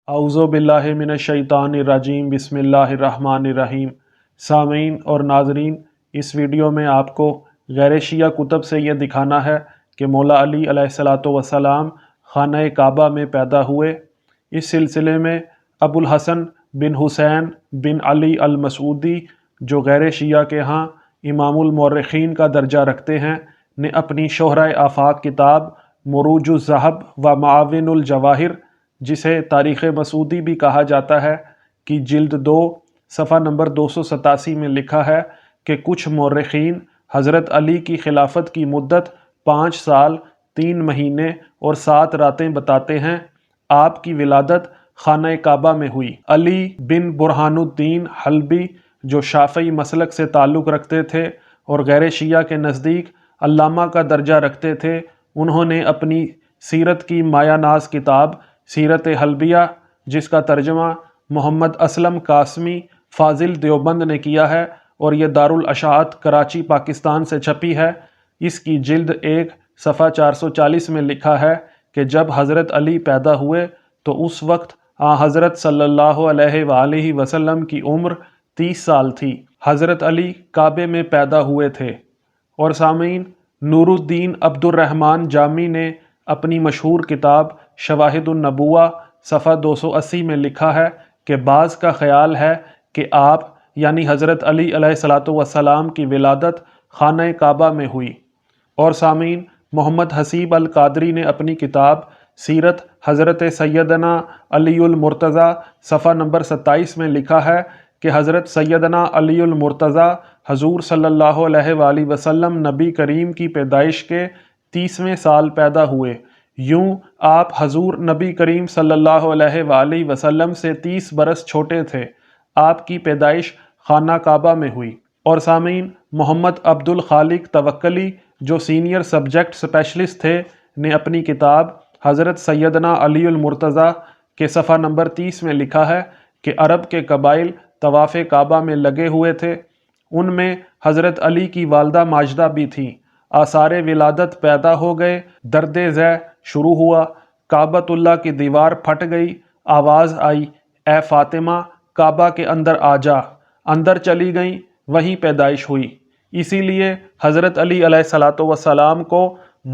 اعوذ باللہ من الشیطان الرجیم بسم اللہ الرحمن الرحیم۔ سامعین اور ناظرین، اس ویڈیو میں آپ کو غیر شیعہ کتب سے یہ دکھانا ہے کہ مولا علی علیہ السلام خانہ کعبہ میں پیدا ہوئے۔ اس سلسلے میں ابو الحسن بن حسین بن علی المسعودی، جو غیر شیعہ کے ہاں امام المؤرخین کا درجہ رکھتے ہیں، نے اپنی شہرۂ آفاق کتاب مروج الذہب و معاون الجواہر، جسے تاریخ مسعودی بھی کہا جاتا ہے، کی جلد 2 صفحہ نمبر 287 میں لکھا ہے کہ کچھ مورخین حضرت علی کی خلافت کی مدت 5 سال 3 مہینے اور 7 راتیں بتاتے ہیں۔ آپ کی ولادت خانہ کعبہ میں ہوئی۔ علی بن برہان الدین حلبی، جو شافعی مسلک سے تعلق رکھتے تھے اور غیر شیعہ کے نزدیک علامہ کا درجہ رکھتے تھے، انہوں نے اپنی سیرت کی مایہ ناز کتاب سیرت حلبیہ، جس کا ترجمہ محمد اسلم قاسمی فاضل دیوبند نے کیا ہے اور یہ دارالاشاعت کراچی پاکستان سے چھپی ہے، اس کی جلد 1 صفحہ 440 میں لکھا ہے کہ جب حضرت علی پیدا ہوئے تو اس وقت حضرت صلی اللہ علیہ وآلہ وسلم کی عمر 30 سال تھی۔ حضرت علی کعبے میں پیدا ہوئے تھے۔ اور سامعین، نور الدین عبد الرحمن جامی نے اپنی مشہور کتاب شواہد النبوہ صفحہ 280 میں لکھا ہے کہ بعض کا خیال ہے کہ آپ یعنی حضرت علی علیہ السلام کی ولادت خانہ کعبہ میں ہوئی۔ اور سامعین، محمد حسیب القادری نے اپنی کتاب سیرت حضرت سیدنا علی المرتضیٰ صفحہ نمبر 27 میں لکھا ہے کہ حضرت سیدنا علی المرتضیٰ حضور صلی اللہ علیہ وآلہ وسلم نبی کریم کی پیدائش کے 30ویں سال پیدا ہوئے۔ یوں آپ حضور نبی کریم صلی اللہ علیہ وآلہ وسلم سے 30 برس چھوٹے تھے۔ آپ کی پیدائش خانہ کعبہ میں ہوئی۔ اور سامعین، محمد عبد الخالق توکلی، جو سینئر سبجیکٹ اسپیشلسٹ تھے، نے اپنی کتاب حضرت سیدنا علی المرتضیٰ کے صفحہ نمبر 30 میں لکھا ہے کہ عرب کے قبائل طواف کعبہ میں لگے ہوئے تھے۔ ان میں حضرت علی کی والدہ ماجدہ بھی تھیں۔ آثار ولادت پیدا ہو گئے، درد ذہ شروع ہوا، کعبۃ اللہ کی دیوار پھٹ گئی، آواز آئی، اے فاطمہ کعبہ کے اندر آ جا۔ اندر چلی گئیں، وہیں پیدائش ہوئی۔ اسی لیے حضرت علی علیہ السلام کو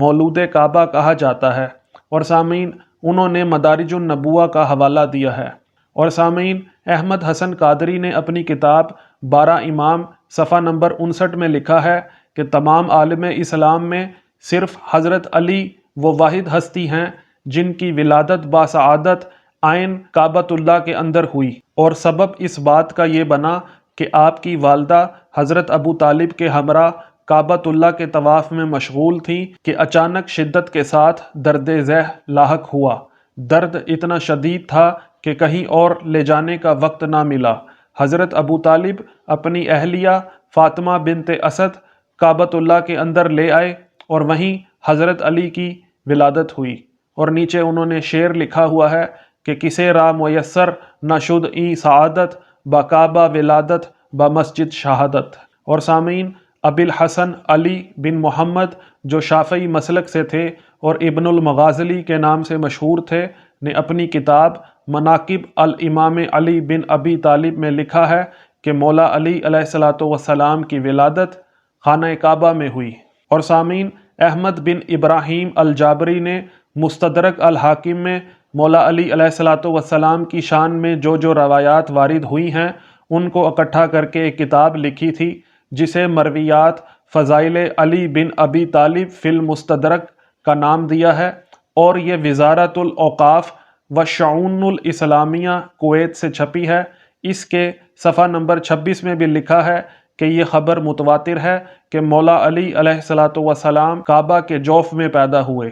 مولود کعبہ کہا جاتا ہے۔ اور سامعین، انہوں نے مدارج النبوہ کا حوالہ دیا ہے۔ اور سامعین، احمد حسن قادری نے اپنی کتاب 12 امام صفحہ نمبر 59 میں لکھا ہے کہ تمام عالم اسلام میں صرف حضرت علی وہ واحد ہستی ہیں جن کی ولادت باسعادت عین کعبۃ اللہ کے اندر ہوئی، اور سبب اس بات کا یہ بنا کہ آپ کی والدہ حضرت ابو طالب کے ہمراہ کعبۃ اللہ کے طواف میں مشغول تھیں کہ اچانک شدت کے ساتھ درد ذہ لاحق ہوا۔ درد اتنا شدید تھا کہ کہیں اور لے جانے کا وقت نہ ملا۔ حضرت ابو طالب اپنی اہلیہ فاطمہ بنت اسد کعبۃ اللہ کے اندر لے آئے اور وہیں حضرت علی کی ولادت ہوئی۔ اور نیچے انہوں نے شعر لکھا ہوا ہے کہ کسے را میسر نہ شد این سعادت، با کعبہ ولادت با مسجد شہادت۔ اور سامعین، ابی الحسن علی بن محمد، جو شافعی مسلک سے تھے اور ابن المغازلی کے نام سے مشہور تھے، نے اپنی کتاب مناقب الامام علی بن ابی طالب میں لکھا ہے کہ مولا علی علیہ السلام کی ولادت خانہ کعبہ میں ہوئی۔ اور سامعین، احمد بن ابراہیم الجابری نے مستدرک الحاکم میں مولا علی علیہ السلام کی شان میں جو روایات وارد ہوئی ہیں ان کو اکٹھا کر کے ایک کتاب لکھی تھی جسے مرویات فضائل علی بن ابی طالب فی المستدرک کا نام دیا ہے، اور یہ وزارت الاوقاف و شؤون الاسلامیہ کویت سے چھپی ہے۔ اس کے صفحہ نمبر 26 میں بھی لکھا ہے کہ یہ خبر متواتر ہے کہ مولا علی علیہ السلام کعبہ کے جوف میں پیدا ہوئے۔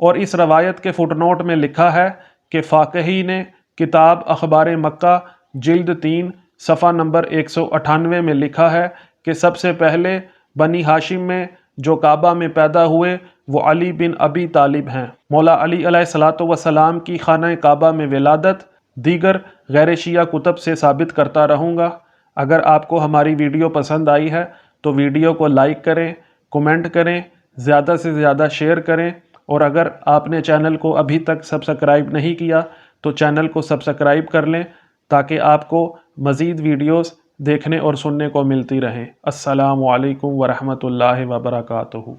اور اس روایت کے فٹ نوٹ میں لکھا ہے کہ فاقہی نے کتاب اخبار مکہ جلد 3 صفحہ نمبر 198 میں لکھا ہے کہ سب سے پہلے بنی ہاشم میں جو کعبہ میں پیدا ہوئے وہ علی بن ابی طالب ہیں۔ مولا علی علیہ السلام کی خانہ کعبہ میں ولادت دیگر غیر شیعہ کتب سے ثابت کرتا رہوں گا۔ اگر آپ کو ہماری ویڈیو پسند آئی ہے تو ویڈیو کو لائک کریں، کومنٹ کریں، زیادہ سے زیادہ شیئر کریں، اور اگر آپ نے چینل کو ابھی تک سبسکرائب نہیں کیا تو چینل کو سبسکرائب کر لیں تاکہ آپ کو مزید ویڈیوز دیکھنے اور سننے کو ملتی رہیں۔ السلام علیکم ورحمۃ اللہ وبرکاتہ۔